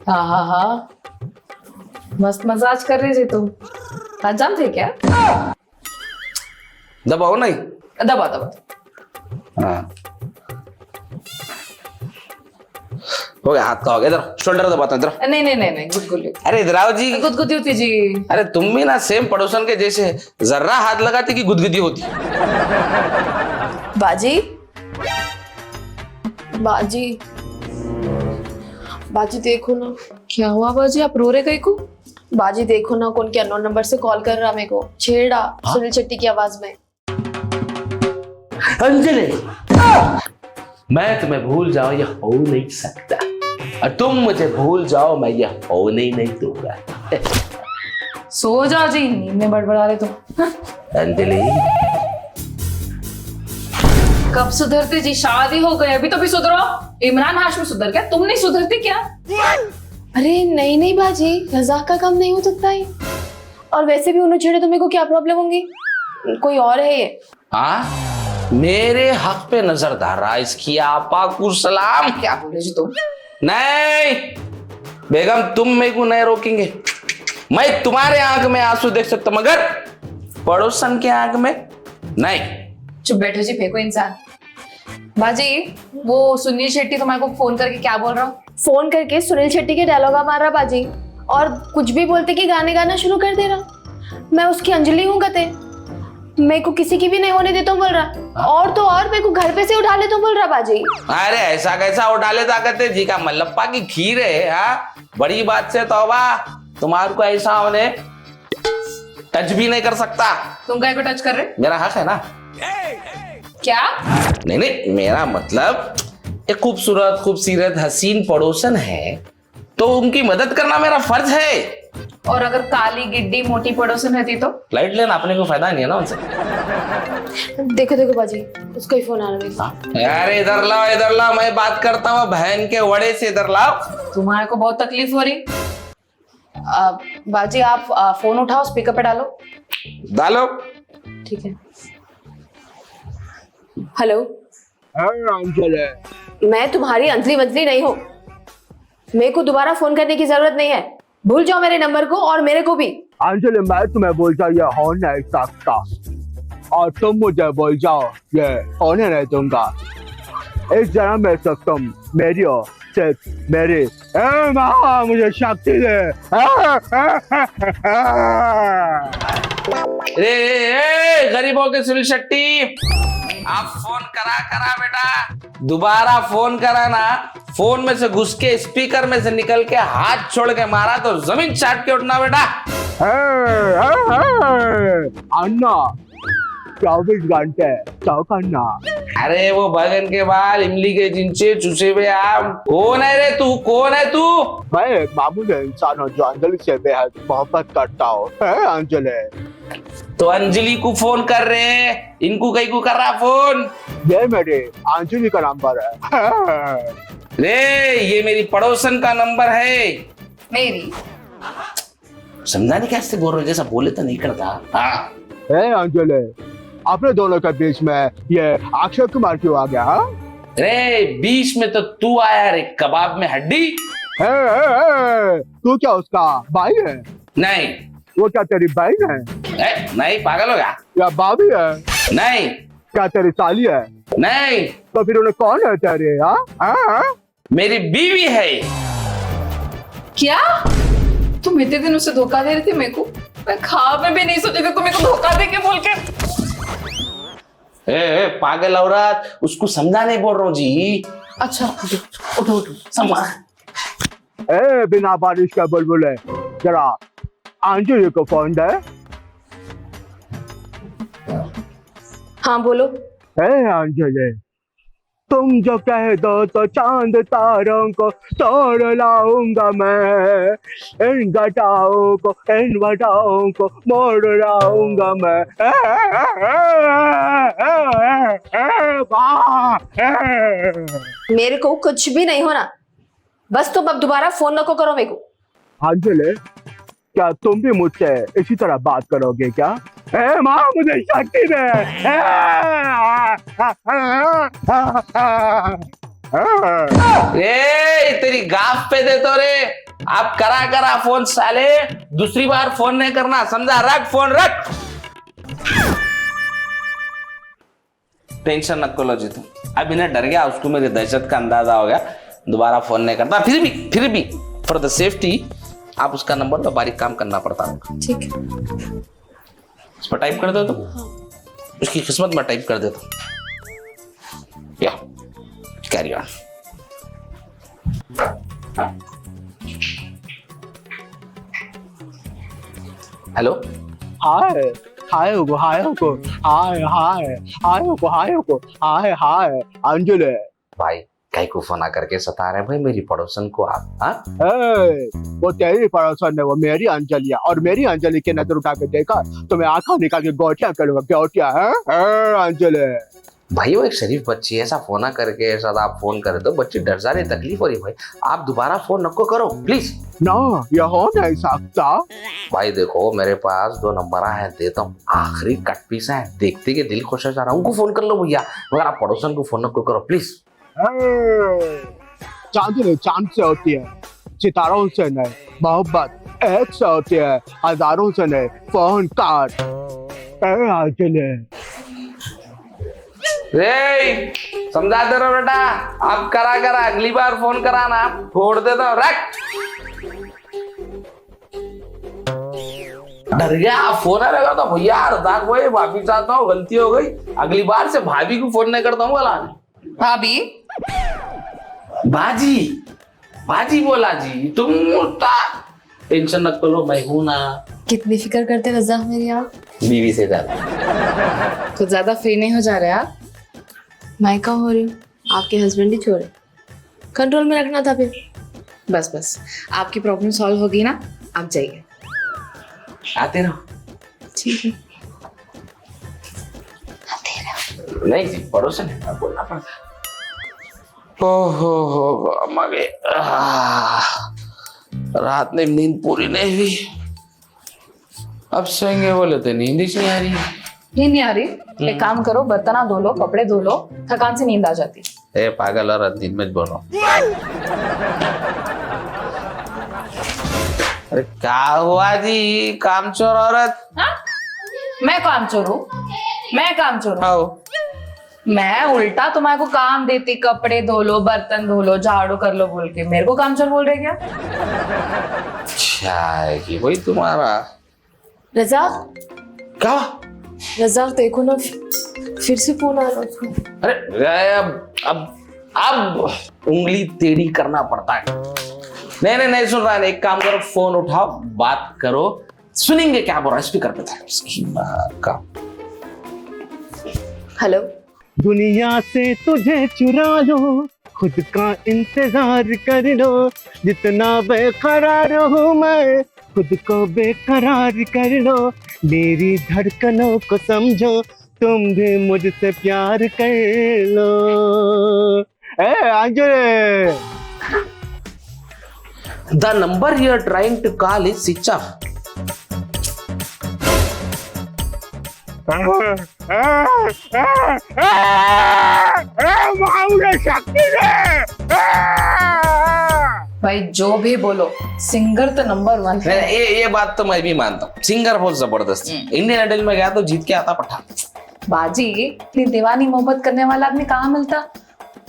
हाँ हाँ हाँ, मस्त मजाज कर रही थी तुम। हजाम थे क्या? दबाओ नहीं। दबा दबा। हाँ हो गया, हाथ का हो गया। इधर शोल्डर दबाता हूं, इधर। नहीं नहीं नहीं नहीं, गुदगुदी। अरे इधर आओ जी। गुदगुदी होती जी। अरे तुम भी ना सेम पड़ोसन के जैसे, जर्रा हाथ लगाती कि गुदगुदी होती। बाजी, बाजी, बाजी देखो ना। क्या हुआ बाजी, आप रो रहे कहीं को? बाजी देखो ना, कौन के अननोन नंबर से कॉल कर रहा मेरे को, छेड़ा सुनील शेट्टी की आवाज में। अंजलि, मैं तुम्हें भूल जाऊं ये हो नहीं सकता, और तुम मुझे भूल जाओ मैं ये होने नहीं दूंगा। सो जाओ जी, नींद में बड़बड़ा रहे तुम। अंजलि, कब सुधरते जी, शादी हो गई अभी तो भी सुधरो। इमरान हाशमी सुधर गया, तुम नहीं सुधरते क्या? अरे नहीं नहीं बाजी, मजाक का काम नहीं हो सकता है। और वैसे भी उन्हें छेड़े तो मेरे को क्या प्रॉब्लम होगी, कोई और है ये। हाँ मेरे हक पे नजर डाल रहा है इसकी आपा को सलाम। क्या बोले जी तुम? नहीं बेगम, तुम मेरे को नहीं रोकेंगे। मैं तुम्हारे आंख में आंसू देख सकता मगर पड़ोसन के आंख में नहीं। चुप बैठो जी, फेंको इंसान। बाजी, वो सुनील शेट्टी तुम्हारे को फोन करके क्या बोल रहा हूँ? फोन करके सुनील शेट्टी के डायलॉगा मार रहा बाजी, और कुछ भी बोलते कि गाने गाना शुरू कर दे रहा। मैं उसकी अंजलि हूँ कहते, मेरे को किसी की भी नहीं होने देता बोल रहा। और तो और मेरे को घर पे से उठा ले तो बोल रहा बाजी। अरे ऐसा कैसा उठा लेता कहते जी का मल्लप्पा की खीर है। हाँ बड़ी बात से तौबा, तुम्हारे को ऐसा होने टच भी नहीं कर सकता। तुम काय को टच कर रहे? मेरा हक है ना। क्या? नहीं नहीं, मेरा मतलब एक खूबसूरत खूबसूरत हसीन पड़ोसन है तो उनकी मदद करना मेरा फर्ज है। और अगर काली गिड्डी मोटी पड़ोसन रहती तो? लाइट लेना अपने को फायदा नहीं है ना उनसे। देखो देखो बाजी, उसका ही फोन आ रहा है। अरे इधर लाओ, मैं बात करता हूँ बहन के वड़े से, इधर लाओ। तुम्हारे को बहुत तकलीफ हो रही। बाजी आप फोन उठाओ, स्पीकर पे डालो। डालो। ठीक है। हेलो, मैं तुम्हारी अंजलि मंजली नहीं हूँ, मेरे को दोबारा फोन करने की जरूरत नहीं है। भूल जाओ मेरे नंबर को और मेरे को भी। अंजलि, मैं तुम्हें बोल जाओ ये हो नहीं सकता, और तुम मुझे बोल जाओ ये होने नहीं दूंगा। इस जन्म में सब तुम मेरी हो, सिर्फ मेरी। माँ मुझे शक्ति दे। रे गरीबों के सुनील शेट्टी, आप फोन करा बेटा, दोबारा फोन करा ना, फोन में से घुस के स्पीकर में से निकल के हाथ छोड़ के मारा तो जमीन चाट के उठना बेटा। अन्ना 24 घंटे चौकन्ना। अरे वो बैगन के बाल, इमली के जिंचे, चूसे हुए आम। कौन है रे तू, कौन है तू? मैं एक मामूली इंसान हूँ जो अंजलि से बेहद मोहब्बत करता हूँ। अंजलि, तो अंजलि को फोन कर रहे हैं, इनको कहीं को कर रहा फोन? ये मेरे अंजलि का नंबर है। रे ये मेरी पड़ोसन का नंबर है। मेरी समझाने कैसे बोल रहे हो, जैसा बोले तो नहीं करता। हाँ अंजलि, अपने दोनों के बीच में ये अक्षय कुमार क्यों आ गया? रे बीच में तो तू आया रे, कबाब में हड्डी। तू क्या उसका भाई है? नहीं। वो क्या तेरी बहन है? नहीं पागल हो गया? या भाभी है? नहीं। क्या तेरी साली है? नहीं। तो फिर उन्हें कौन है तेरे? मेरी बीवी है। क्या? तुम इतने दिन उसे धोखा दे रही थी मेरे को? मैं ख्वाब में भी नहीं सोची थी तुम मेरे को धोखा दे के बोल के। पागल औरत, उसको समझा नहीं बोल रहा हूँ जी। अच्छा उठो उठो, समझा। बिना बारिश का बुलबुल, जरा अंजलि को फोन दे। हाँ बोलो। अंजलि, तुम जो कह दो तो चांद तारों को तोड़ लाऊंगा मैं, इन घटाओं को इन वटाओं को मोड़ लाऊंगा मैं। मेरे को कुछ भी नहीं होना, बस तुम अब दोबारा फोन नको करो मेरे को। अंजलि, क्या तुम भी मुझसे इसी तरह बात करोगे क्या? माँ मुझे शक्ति दे। ए तेरी गाफ पे दे तो रे। अब करा करा फोन साले, दूसरी बार फोन नहीं करना, समझा? रख फोन रख। टेंशन न लो जी तुम। अब इन्हें डर गया, उसको मेरी दहशत का अंदाजा हो गया, दोबारा फोन नहीं करता। फिर भी फॉर द सेफ्टी आप उसका नंबर तो बारीक काम करना पड़ता है। ठीक है। इस पर टाइप कर दो तो उसकी किस्मत में टाइप कर देता। या carry on. Hello, hi hi Hugo, hi Hugo, hi hi hi Hugo, hi Hugo, hi hi Anjali. भाई कहीं को फोन करके सता रहे भाई मेरी पड़ोसन को आप? हाँ, वो तेरी पड़ोसन है, वो मेरी अंजलि है, और मेरी अंजलि की नजर उठा के देखा तो मैं आंखों निकाल के गोटियां करूंगा। गोटियां है अंजलि। भाई वो एक शरीफ बच्ची है, ऐसा फोन करके ऐसा आप फोन करे तो बच्ची डर जा रही, तकलीफ हो रही। भाई आप दोबारा फोन नको करो प्लीज। ना ये हो नहीं सकता। भाई देखो मेरे पास 2 नंबर है, देता हूँ, आखिरी कट पीस है, देखते के दिल खुश हो जा रहा है। उनको फोन कर लो भैया, मगर आप पड़ोसन को फोन नको करो प्लीज। चांदनी चांद से होती है, सितारों से नहीं। मोहब्बत एक से होती है, हजारों से नहीं। फोन काट अंजलि। रे समझाते रहो बेटा, अब करा अगली बार फोन कराना, छोड़ देता हूँ, रख। डर गया, फोन आएगा तो भैया रजाक भाई माफी चाहता हूँ, गलती हो गई, अगली बार से भाभी को फोन नहीं करता हूँ। बोला भाभी, बाजी बोला जी, तुम टेंशन न करो, मैं हूं ना। कितनी फिक्र करते रज़ा मेरी आप। बीवी से ज्यादा। कुछ ज्यादा फ्री नहीं हो जा रहे आप? मैं कहाँ हो रही हूँ, आपके हस्बैंड ही छोड़े, कंट्रोल में रखना था फिर। बस आपकी प्रॉब्लम सॉल्व होगी ना, आप जाइए। आते रहो। ठीक है। नहीं जी, पड़ोसन है, बोलना पड़ता। ओहो मगे रात में नींद पूरी नहीं हुई, अब सोएंगे बोले तो नींद ही नहीं आ रही। नींद नहीं आ रही? एक काम करो, बर्तन धो लो, कपड़े धो लो, थकान से नींद आ जाती। ए पागल औरत, दिन में बोलो। अरे क्या हुआ जी, कामचोर औरत? हाँ? मैं कामचोर हूँ? मैं कामचोर हूँ? आओ। मैं उल्टा तुम्हारे को काम देती, कपड़े धो लो, बर्तन धो लो, झाड़ू कर लो बोल के, मेरे को कामचोर बोल रहे क्या? क्या है कि वही तुम्हारा रज़ा, क्या? रज़ा देखो ना, फिर से फोन आ रहा था। अरे अब उंगली टेढ़ी करना पड़ता है। नहीं सुन रहा है, एक काम करो, फोन उठाओ, बात करो, सुनेंगे क्या बोल रहा है, स्पीकर पे था उसकी का। हेलो। दुनिया से तुझे चुरा लो, खुद का इंतजार कर लो, जितना बेकरार हूँ मैं, खुद को बेकरार कर लो, मेरी धड़कनों को समझो, तुम भी मुझसे प्यार कर लो। Anjali, The number you are trying to call is switch off. भाई जो भी बोलो, सिंगर तो नंबर 1 है। ये बात तो मैं भी मानता हूँ, सिंगर बहुत जबरदस्त है। इंडियन आइडल में गया तो जीत के आता पठान। बाजी, इतनी दीवानी मोहब्बत करने वाला आदमी कहाँ मिलता?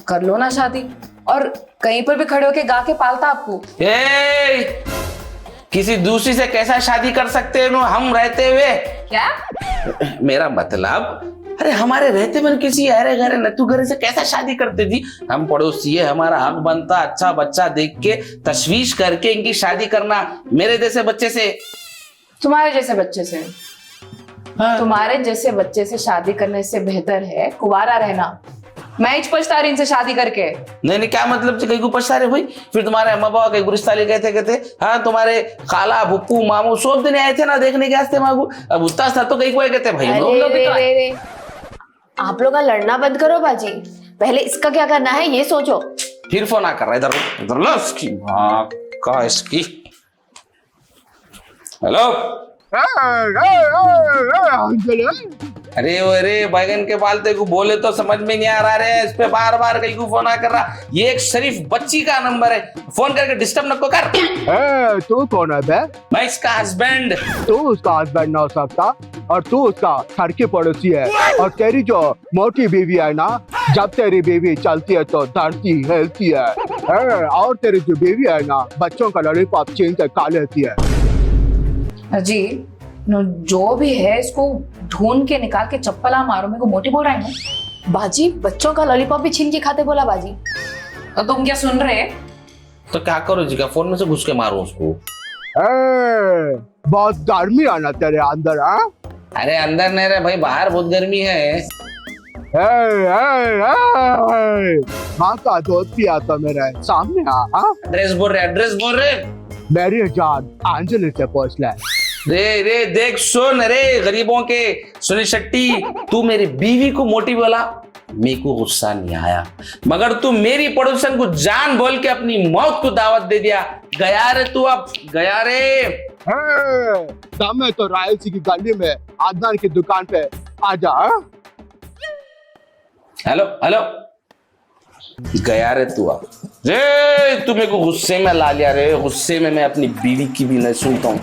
कर लो ना शादी, और कहीं पर भी खड़े होके गा के पालता आपको। किसी दूसरी से कैसा शादी कर सकते हो हम रहते हुए? क्या? मेरा मतलब, अरे हमारे रहते मन किसी अरे घरे नतू घरे से कैसा शादी करते थी? हम पड़ोसी है, हमारा हक बनता अच्छा बच्चा देख के तशवीश करके इनकी शादी करना, मेरे जैसे बच्चे से। तुम्हारे जैसे बच्चे से? हाँ। तुम्हारे जैसे बच्चे से शादी करने से बेहतर है कुंवारा रहना। मैं ही पछता रही इनसे शादी करके। नहीं क्या मतलब कहीं को पछता रहे भाई? फिर तुम्हारे अम्मा बाबा कहीं गुरिस्ताली कहते हाँ, तुम्हारे खाला भुप्पू मामू सब दिन आए थे ना देखने के आस्ते मांगू, अब उतना था तो कहीं को कहते भाई रे, आप लोग लड़ना बंद करो बाजी, पहले इसका क्या करना है ये सोचो। फिर फोन आ कर रहा है, इधर लो इसकी माँ का इसकी। हेलो अंजलि अरे बैगन के बाल तेरे को बोले तो समझ में नहीं आ रहा रे, इस पे बार बार कहीं को फोन आ कर रहा। ये एक शरीफ बच्ची का नंबर है, फोन करके डिस्टर्ब नको कर। ए, तू कौन है बे? मैं इसका हस्बैंड। तू उसका हस्बैंड ना हो सकता, और तू उसका घर की पड़ोसी है। और तेरी जो मोटी बीवी है ना, जब तेरी बीवी चलती है तो धरती हिलती है। और तेरी जो बीवी है ना, बच्चों का लॉलीपॉप छीन के खा लेती है। अजी जो भी है इसको ढूंढ के निकाल के चप्पला मारो, मेरे को मोटी बोल रहा है ना। बाजी बच्चों का लॉलीपॉप भी छीन के खाते बोला बाजी। और तुम क्या सुन रहे? तो क्या करो जी का फोन में से घुस के मारो उसको। बहुत गर्मी है ना तेरे अंदर। अरे अंदर नहीं रहे भाई, बाहर बहुत गर्मी है। माँ का दूध पिया तो मेरे सामने आ। एड्रेस बोल रहे। मेरी जान अंजलि से पूछ ले। रे देख सुन, रे गरीबों के सुनील शेट्टी, तू मेरी बीवी को मोटी बोला, मेरे को गुस्सा नहीं आया, मगर तू मेरी पड़ोसन को जान बोल के अपनी मौत को दावत दे दिया। गया रे तू, अब गया रे। दम है तो रायसी की गली में आदनान की दुकान पे आजा। हेलो गया रे तू, अब रे तू मेरे को गुस्से में ला लिया रे, गुस्से में मैं अपनी बीवी की भी नहीं सुनता हूँ।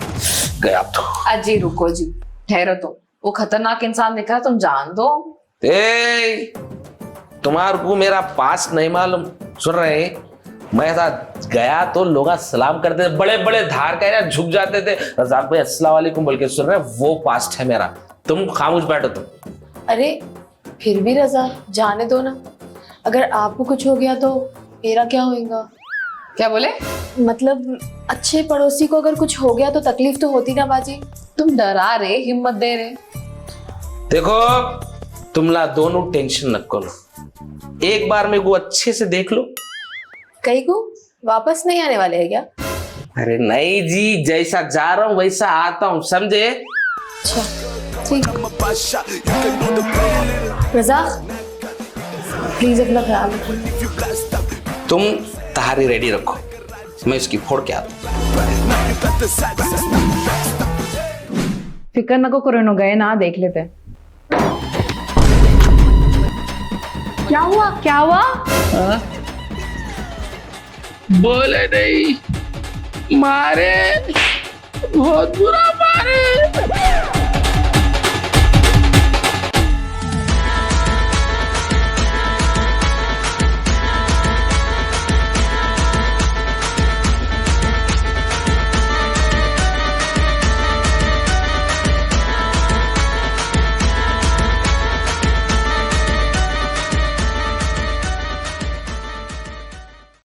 गया तो। अजी रुको जी, ठहरो तो, वो खतरनाक इंसान दिख रहा है, तुम जान दो। तुम्हारे को मेरा पास नहीं मालूम, सुन रहे? मैं ऐसा गया तो लोग सलाम करते थे, बड़े बड़े धार का झुक जाते थे, रज़ाक भाई अस्सलाम वालेकुम बोल के, सुन रहे? वो पास्ट है मेरा। तुम खामोश बैठो तुम। अरे फिर भी रजा जाने दो ना, अगर आपको कुछ हो गया तो मेरा क्या होगा? क्या बोले? मतलब अच्छे पड़ोसी को अगर कुछ हो गया तो तकलीफ तो होती ना बाजी। तुम डरा रहे, हिम्मत दे रहे। देखो तुमला दोनों टेंशन न करो, एक बार मेरे को अच्छे से देख लो। कहीं को वापस नहीं आने वाले हैं क्या? अरे नहीं जी, जैसा जा रहा हूँ वैसा आता हूँ, समझे? अच्छा ठीक। रजा प्लीज अपना ख्याल रखो। तुम तहारी रेडी रखो, मैं इसकी फोड़ के आता हूँ। फिकर नको करो, गए ना देख लेते। क्या हुआ? बोले नहीं, मारे बहुत बुरा मारे।